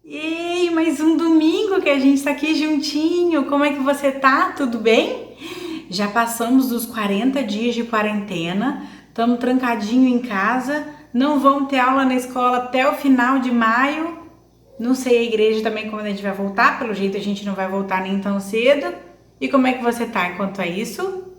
Ei, mais um domingo que a gente tá aqui juntinho. Como é que você tá? Tudo bem? Já passamos dos 40 dias de quarentena, estamos trancadinho em casa, não vamos ter aula na escola até o final de maio. Não sei a igreja também quando a gente vai voltar, pelo jeito a gente não vai voltar nem tão cedo. E como é que você tá enquanto a isso?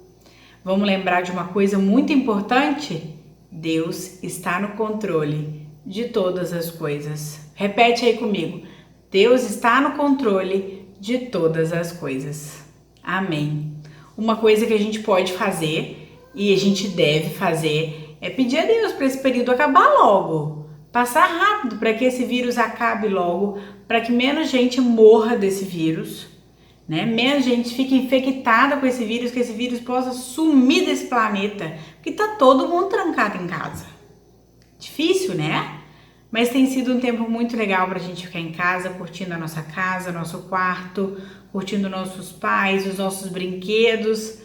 Vamos lembrar de uma coisa muito importante? Deus está no controle de todas as coisas. Repete aí comigo. Deus está no controle de todas as coisas. Amém. Uma coisa que a gente pode fazer e a gente deve fazer é pedir a Deus para esse período acabar logo. Passar rápido para que esse vírus acabe logo, para que menos gente morra desse vírus, né? Menos gente fique infectada com esse vírus, que esse vírus possa sumir desse planeta, porque tá todo mundo trancado em casa. Difícil, né? Mas tem sido um tempo muito legal pra gente ficar em casa, curtindo a nossa casa, nosso quarto, curtindo nossos pais, os nossos brinquedos.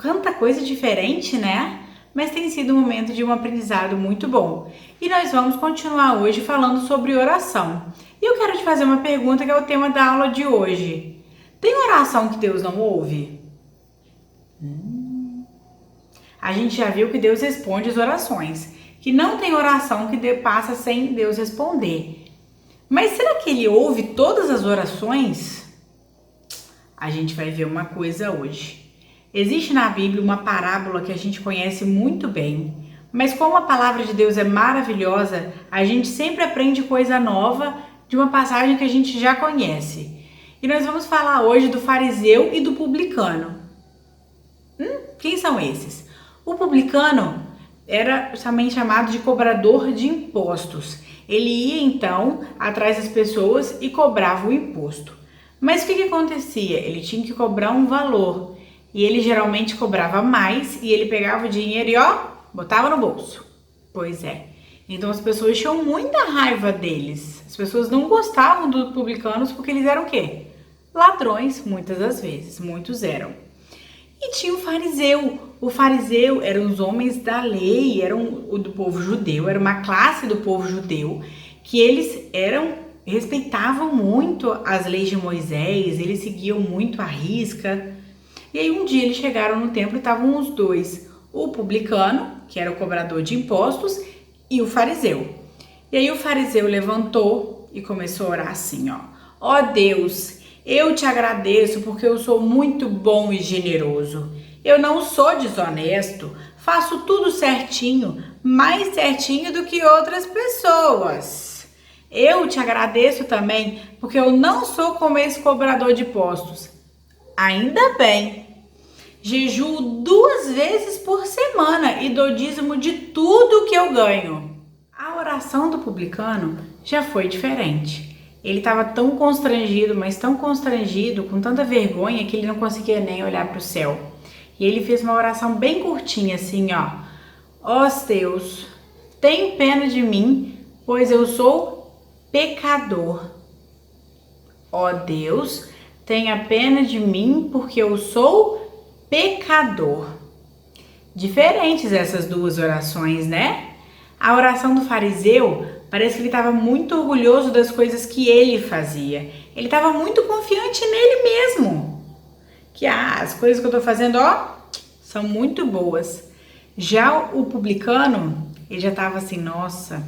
Quanta coisa diferente, né? Mas tem sido um momento de um aprendizado muito bom. E nós vamos continuar hoje falando sobre oração. E eu quero te fazer uma pergunta que é o tema da aula de hoje. Tem oração que Deus não ouve? A gente já viu que Deus responde as orações, que não tem oração que passa sem Deus responder. Mas será que Ele ouve todas as orações? A gente vai ver uma coisa hoje. Existe na Bíblia uma parábola que a gente conhece muito bem, mas como a palavra de Deus é maravilhosa, a gente sempre aprende coisa nova de uma passagem que a gente já conhece. E nós vamos falar hoje do fariseu e do publicano. Quem são esses? O publicano era também chamado de cobrador de impostos. Ele ia então atrás das pessoas e cobrava o imposto. Mas o que acontecia? Ele tinha que cobrar um valor. E ele geralmente cobrava mais e ele pegava o dinheiro e botava no bolso. Pois é. Então as pessoas tinham muita raiva deles. As pessoas não gostavam dos publicanos porque eles eram o quê? Ladrões, muitas das vezes. Muitos eram. E tinha o fariseu. O fariseu eram os homens da lei, eram do povo judeu, era uma classe do povo judeu que eles respeitavam muito as leis de Moisés, eles seguiam muito à risca. E aí um dia eles chegaram no templo e estavam os dois, o publicano, que era o cobrador de impostos, e o fariseu. E aí o fariseu levantou e começou a orar assim, ó Deus, eu te agradeço porque eu sou muito bom e generoso. Eu não sou desonesto, faço tudo certinho, mais certinho do que outras pessoas. Eu te agradeço também porque eu não sou como esse cobrador de impostos. Ainda bem. Jejuo 2 vezes por semana e dou dízimo de tudo que eu ganho. A oração do publicano já foi diferente. Ele estava tão constrangido, mas tão constrangido, com tanta vergonha, que ele não conseguia nem olhar para o céu. E ele fez uma oração bem curtinha, assim, ó Deus, tem pena de mim, pois eu sou pecador. Ó Deus, tenha pena de mim, porque eu sou pecador. Diferentes essas duas orações, né? A oração do fariseu parece que ele estava muito orgulhoso das coisas que ele fazia. Ele estava muito confiante nele mesmo. Que as coisas que eu estou fazendo, são muito boas. Já o publicano, ele já estava assim, nossa,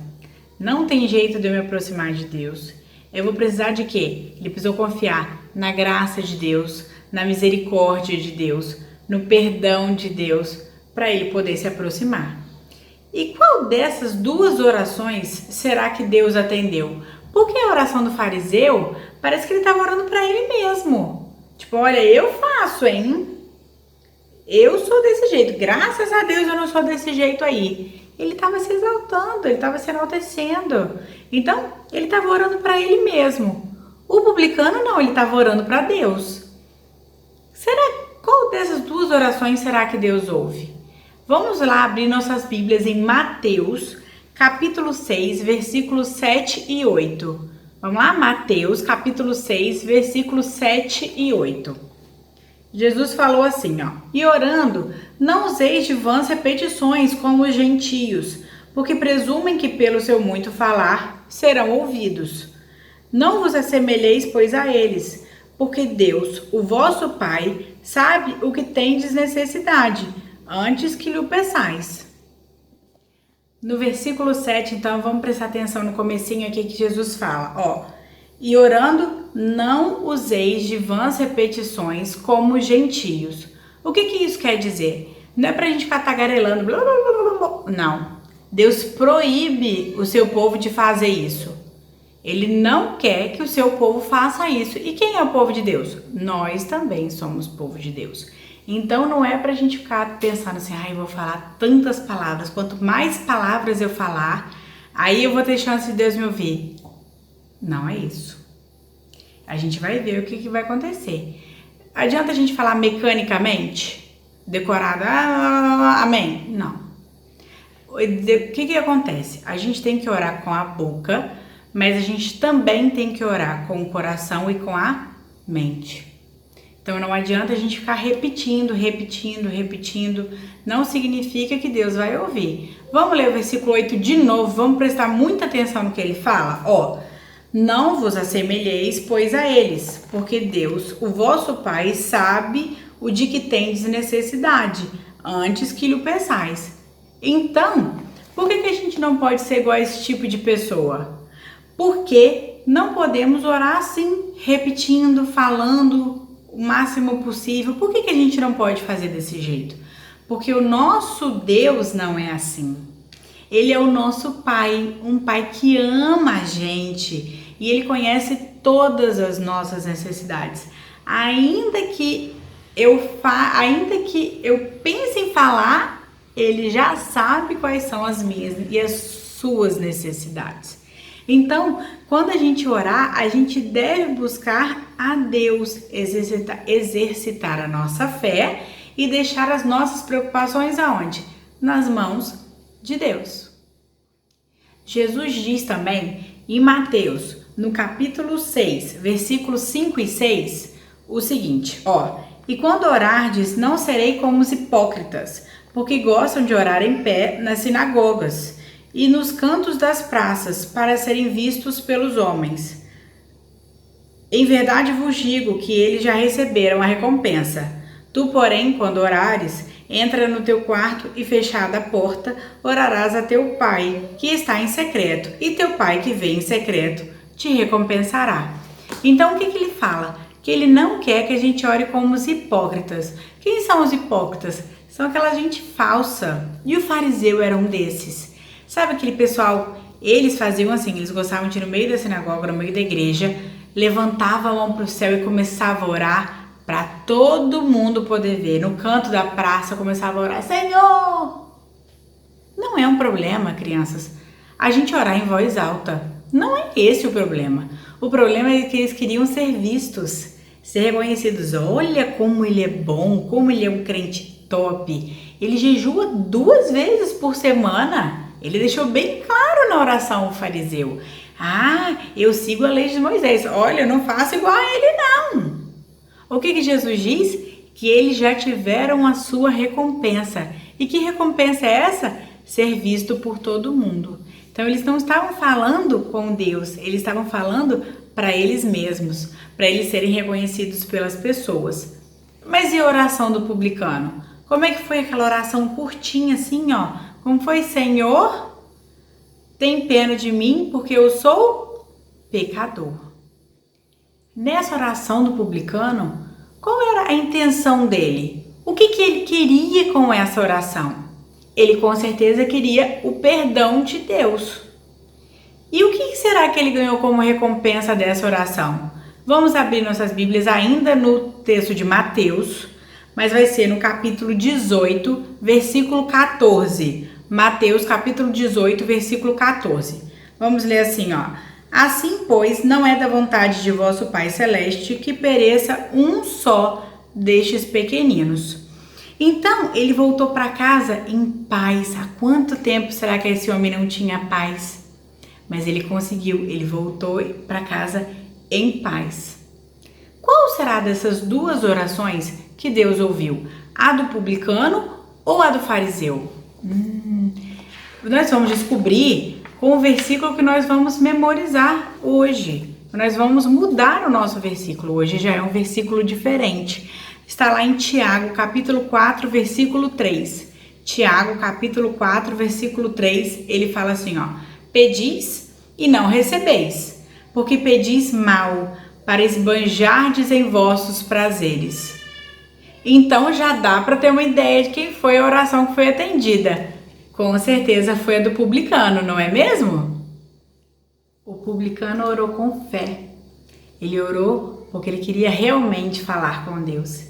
não tem jeito de eu me aproximar de Deus. Eu vou precisar de quê? Ele precisou confiar na graça de Deus, na misericórdia de Deus, no perdão de Deus, para ele poder se aproximar. E qual dessas duas orações será que Deus atendeu? Porque a oração do fariseu parece que ele estava orando para ele mesmo. Tipo, olha, eu faço, hein? Eu sou desse jeito. Graças a Deus eu não sou desse jeito aí. Ele estava se exaltando, ele estava se enaltecendo. Então, ele estava orando para ele mesmo. O publicano não, ele estava orando para Deus. Qual dessas duas orações será que Deus ouve? Vamos lá abrir nossas Bíblias em Mateus, capítulo 6, versículos 7 e 8. Vamos lá? Mateus, capítulo 6, versículos 7 e 8. Jesus falou assim, e orando, não useis de vãs repetições como os gentios, porque presumem que pelo seu muito falar serão ouvidos. Não vos assemelheis, pois, a eles, porque Deus, o vosso Pai, sabe o que tendes necessidade, antes que lhe o peçais. No versículo 7, então, vamos prestar atenção no comecinho aqui que Jesus fala, e orando, não useis de vãs repetições como os gentios. O que isso quer dizer? Não é pra gente ficar tagarelando, blá, blá, blá, blá, blá. Não. Deus proíbe o seu povo de fazer isso. Ele não quer que o seu povo faça isso. E quem é o povo de Deus? Nós também somos povo de Deus. Então não é pra gente ficar pensando assim, eu vou falar tantas palavras. Quanto mais palavras eu falar, aí eu vou ter chance de Deus me ouvir. Não é isso. A gente vai ver o que vai acontecer. Adianta a gente falar mecanicamente? Decorado, amém? Não. O que acontece? A gente tem que orar com a boca, mas a gente também tem que orar com o coração e com a mente. Então não adianta a gente ficar repetindo. Não significa que Deus vai ouvir. Vamos ler o versículo 8 de novo, vamos prestar muita atenção no que ele fala. Não vos assemelheis, pois, a eles, porque Deus, o vosso Pai, sabe o de que tendes necessidade, antes que lhe o peçais. Então, por que a gente não pode ser igual a esse tipo de pessoa? Porque não podemos orar assim, repetindo, falando o máximo possível. Por que a gente não pode fazer desse jeito? Porque o nosso Deus não é assim. Ele é o nosso Pai, um Pai que ama a gente e Ele conhece todas as nossas necessidades. Ainda que eu pense em falar, Ele já sabe quais são as minhas e as suas necessidades. Então, quando a gente orar, a gente deve buscar a Deus, exercitar a nossa fé e deixar as nossas preocupações aonde? Nas mãos de Deus. Jesus diz também em Mateus, no capítulo 6, versículos 5 e 6, o seguinte, e quando orardes, não serei como os hipócritas, porque gostam de orar em pé nas sinagogas e nos cantos das praças, para serem vistos pelos homens. Em verdade vos digo que eles já receberam a recompensa. Tu, porém, quando orares, entra no teu quarto e, fechada a porta, orarás a teu Pai, que está em secreto, e teu Pai, que vê em secreto, te recompensará. Então, o que ele fala? Que ele não quer que a gente ore como os hipócritas. Quem são os hipócritas? São aquela gente falsa. E o fariseu era um desses. Sabe aquele pessoal, eles faziam assim, eles gostavam de ir no meio da sinagoga, no meio da igreja, levantavam a mão para o céu e começavam a orar para todo mundo poder ver. No canto da praça começava a orar, Senhor! Não é um problema, crianças, a gente orar em voz alta. Não é esse o problema. O problema é que eles queriam ser vistos, ser reconhecidos. Olha como ele é bom, como ele é um crente top. Ele jejua 2 vezes por semana. Ele deixou bem claro na oração o fariseu. Eu sigo a lei de Moisés. Olha, eu não faço igual a ele, não. O que Jesus diz? Que eles já tiveram a sua recompensa. E que recompensa é essa? Ser visto por todo mundo. Então, eles não estavam falando com Deus, eles estavam falando para eles mesmos, para eles serem reconhecidos pelas pessoas. Mas e a oração do publicano? Como é que foi aquela oração curtinha assim, Como foi? Senhor, tem pena de mim porque eu sou pecador. Nessa oração do publicano, qual era a intenção dele? O que ele queria com essa oração? Ele com certeza queria o perdão de Deus. E o que será que ele ganhou como recompensa dessa oração? Vamos abrir nossas Bíblias ainda no texto de Mateus, mas vai ser no capítulo 18, versículo 14. Mateus, capítulo 18, versículo 14. Vamos ler assim, Assim, pois, não é da vontade de vosso Pai Celeste que pereça um só destes pequeninos. Então, ele voltou para casa em paz. Há quanto tempo será que esse homem não tinha paz? Mas ele conseguiu, ele voltou para casa em paz. Qual será dessas 2 orações que Deus ouviu? A do publicano ou a do fariseu? Nós vamos descobrir com o versículo que nós vamos memorizar hoje. Nós vamos mudar o nosso versículo. Hoje já é um versículo diferente. Está lá em Tiago, capítulo 4, versículo 3. Tiago, capítulo 4, versículo 3, ele fala assim, ó: pedis e não recebeis, porque pedis mal, para esbanjardes em vossos prazeres. Então já dá para ter uma ideia de quem foi a oração que foi atendida. Com certeza foi a do publicano, não é mesmo? O publicano orou com fé. Ele orou porque ele queria realmente falar com Deus.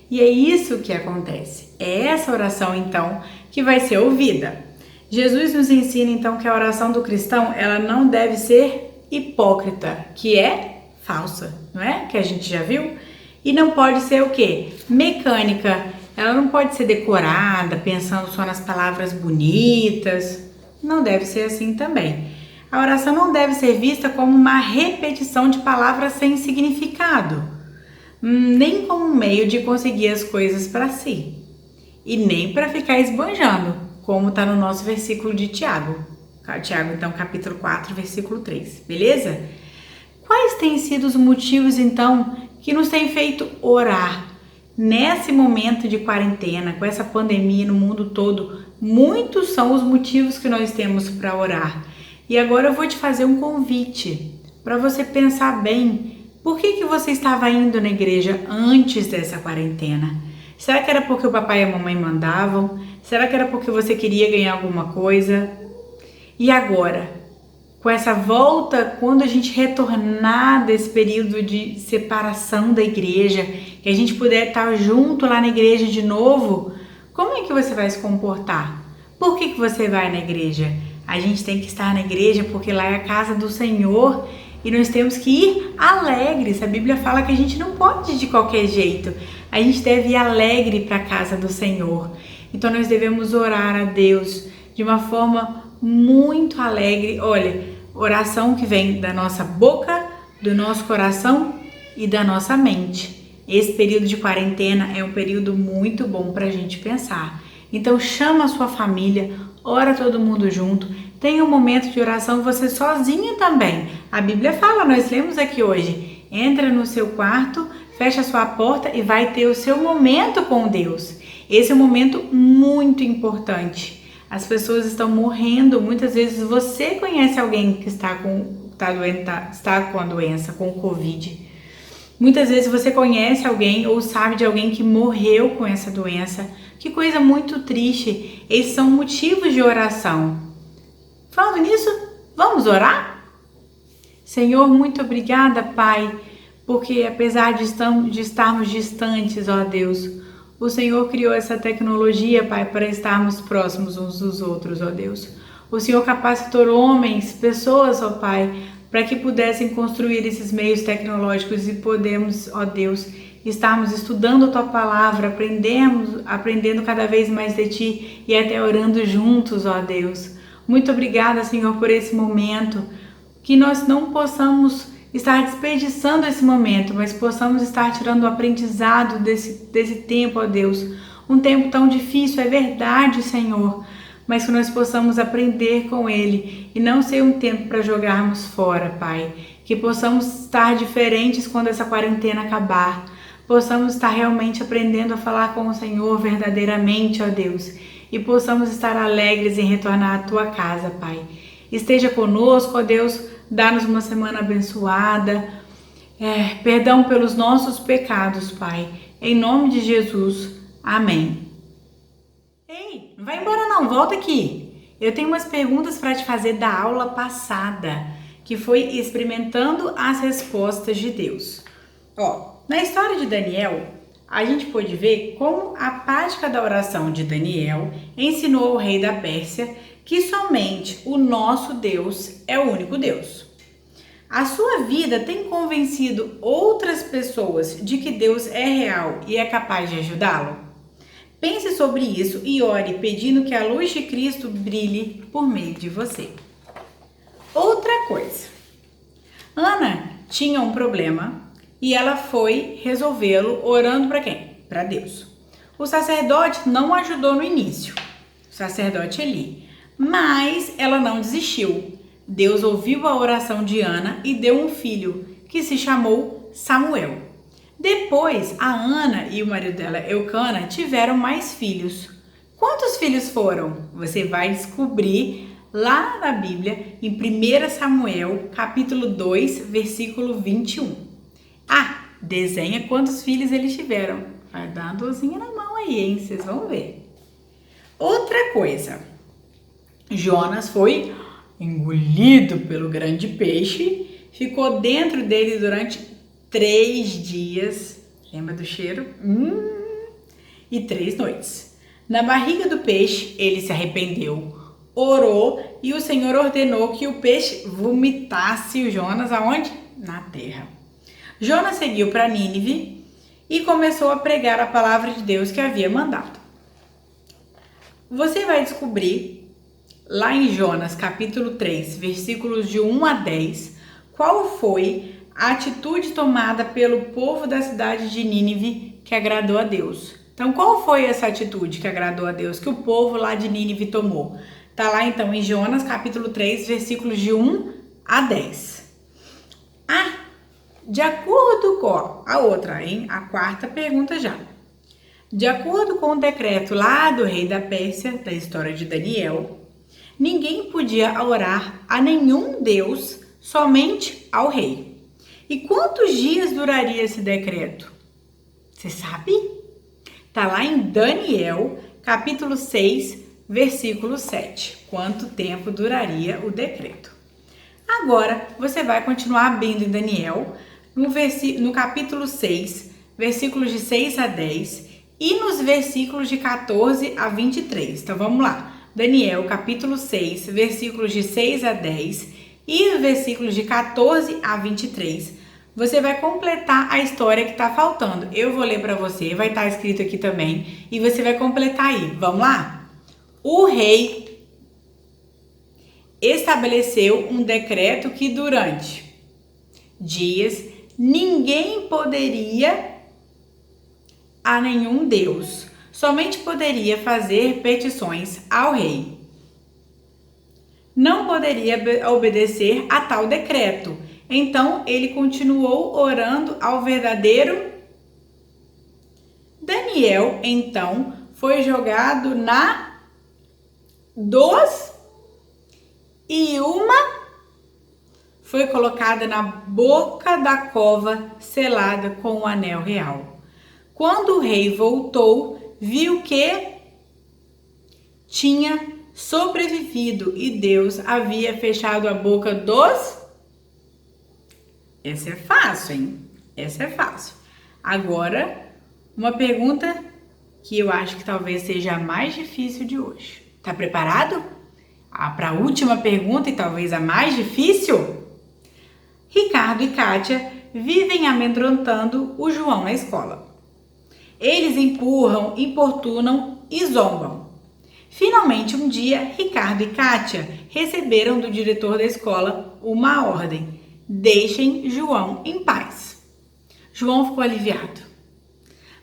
E é isso que acontece. É essa oração, então, que vai ser ouvida. Jesus nos ensina, então, que a oração do cristão, ela não deve ser hipócrita, que é falsa, não é? Que a gente já viu. E não pode ser o quê? Mecânica. Ela não pode ser decorada, pensando só nas palavras bonitas. Não deve ser assim também. A oração não deve ser vista como uma repetição de palavras sem significado, nem como um meio de conseguir as coisas para si, e nem para ficar esbanjando, como está no nosso versículo de Tiago. Tiago, então, capítulo 4, versículo 3, beleza? Quais têm sido os motivos, então, que nos têm feito orar? Nesse momento de quarentena, com essa pandemia no mundo todo, muitos são os motivos que nós temos para orar. E agora eu vou te fazer um convite para você pensar bem. Por que você estava indo na igreja antes dessa quarentena? Será que era porque o papai e a mamãe mandavam? Será que era porque você queria ganhar alguma coisa? E agora, com essa volta, quando a gente retornar desse período de separação da igreja, que a gente puder estar junto lá na igreja de novo, como é que você vai se comportar? Por que você vai na igreja? A gente tem que estar na igreja porque lá é a casa do Senhor e nós temos que ir alegres. A Bíblia fala que a gente não pode ir de qualquer jeito. A gente deve ir alegre para a casa do Senhor. Então nós devemos orar a Deus de uma forma muito alegre. Olha, oração que vem da nossa boca, do nosso coração e da nossa mente. Esse período de quarentena é um período muito bom para a gente pensar. Então chama a sua família, ora todo mundo junto. Tenha um momento de oração você sozinha também. A Bíblia fala, nós lemos aqui hoje, entra no seu quarto, fecha a sua porta e vai ter o seu momento com Deus. Esse é um momento muito importante. As pessoas estão morrendo, muitas vezes você conhece alguém que está com a doença, com o Covid. Muitas vezes você conhece alguém ou sabe de alguém que morreu com essa doença. Que coisa muito triste. Esses são motivos de oração. Falando nisso, vamos orar? Senhor, muito obrigada, Pai, porque apesar de estarmos distantes, ó Deus, o Senhor criou essa tecnologia, Pai, para estarmos próximos uns dos outros, ó Deus. O Senhor capacitou homens, pessoas, ó Pai, para que pudessem construir esses meios tecnológicos e podemos, ó Deus, estarmos estudando a Tua Palavra, aprendendo cada vez mais de Ti e até orando juntos, ó Deus. Muito obrigada, Senhor, por esse momento, que nós não possamos estar desperdiçando esse momento, mas possamos estar tirando o aprendizado desse tempo, ó Deus. Um tempo tão difícil, é verdade, Senhor, mas que nós possamos aprender com ele e não ser um tempo para jogarmos fora, Pai. Que possamos estar diferentes quando essa quarentena acabar. Possamos estar realmente aprendendo a falar com o Senhor verdadeiramente, ó Deus. E possamos estar alegres em retornar à Tua casa, Pai. Esteja conosco, ó Deus, dá-nos uma semana abençoada. Perdão pelos nossos pecados, Pai. Em nome de Jesus, amém. Ei, não vai embora não, volta aqui. Eu tenho umas perguntas para te fazer da aula passada, que foi experimentando as respostas de Deus. Na história de Daniel, a gente pôde ver como a prática da oração de Daniel ensinou ao rei da Pérsia que somente o nosso Deus é o único Deus. A sua vida tem convencido outras pessoas de que Deus é real e é capaz de ajudá-lo? Pense sobre isso e ore pedindo que a luz de Cristo brilhe por meio de você. Outra coisa. Ana tinha um problema e ela foi resolvê-lo orando para quem? Para Deus. O sacerdote não ajudou no início, o sacerdote Eli, mas ela não desistiu. Deus ouviu a oração de Ana e deu um filho, que se chamou Samuel. Depois, a Ana e o marido dela, Eucana, tiveram mais filhos. Quantos filhos foram? Você vai descobrir lá na Bíblia, em 1 Samuel, capítulo 2, versículo 21. Desenha quantos filhos eles tiveram. Vai dar uma dorzinha na mão aí, hein? Vocês vão ver. Outra coisa. Jonas foi engolido pelo grande peixe, ficou dentro dele durante 3 dias. Lembra do cheiro? E 3 noites. Na barriga do peixe, ele se arrependeu, orou e o Senhor ordenou que o peixe vomitasse o Jonas aonde? Na terra. Jonas seguiu para Nínive e começou a pregar a palavra de Deus que havia mandado. Você vai descobrir lá em Jonas capítulo 3, versículos de 1 a 10, qual foi a atitude tomada pelo povo da cidade de Nínive que agradou a Deus. Então, qual foi essa atitude que agradou a Deus, que o povo lá de Nínive tomou? Tá lá então em Jonas capítulo 3, versículos de 1 a 10. De acordo com a outra, hein? A quarta pergunta já. De acordo com o decreto lá do rei da Pérsia, da história de Daniel, ninguém podia orar a nenhum deus, somente ao rei. E quantos dias duraria esse decreto? Você sabe? Tá lá em Daniel, capítulo 6, versículo 7. Quanto tempo duraria o decreto? Agora, você vai continuar abrindo em Daniel, no capítulo 6, versículos de 6 a 10 e nos versículos de 14 a 23. Então, vamos lá. Daniel, capítulo 6, versículos de 6 a 10 e os versículos de 14 a 23. Você vai completar a história que está faltando. Eu vou ler para você, vai estar escrito aqui também, e você vai completar aí. Vamos lá? O rei estabeleceu um decreto que durante dias ninguém poderia a nenhum deus, somente poderia fazer petições ao rei. Não poderia obedecer a tal decreto. Então, ele continuou orando ao verdadeiro. Daniel, então, foi jogado na e uma foi colocada na boca da cova selada com o anel real. Quando o rei voltou, viu que tinha sobrevivido e Deus havia fechado a boca dos... Essa é fácil, hein? Essa é fácil. Agora, uma pergunta que eu acho que talvez seja a mais difícil de hoje. Tá preparado? Para a última pergunta e talvez a mais difícil? Ricardo e Kátia vivem amedrontando o João na escola. Eles empurram, importunam e zombam. Finalmente, um dia, Ricardo e Kátia receberam do diretor da escola uma ordem: deixem João em paz. João ficou aliviado.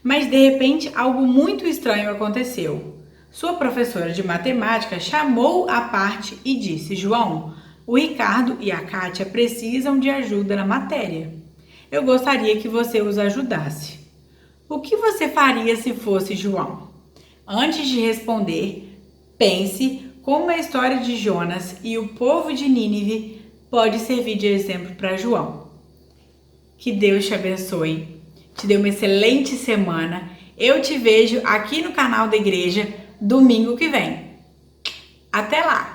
Mas, de repente, algo muito estranho aconteceu. Sua professora de matemática chamou à parte e disse: João, o Ricardo e a Kátia precisam de ajuda na matéria. Eu gostaria que você os ajudasse. O que você faria se fosse João? Antes de responder, pense como a história de Jonas e o povo de Nínive pode servir de exemplo para João. Que Deus te abençoe, te dê uma excelente semana. Eu te vejo aqui no canal da igreja domingo que vem. Até lá!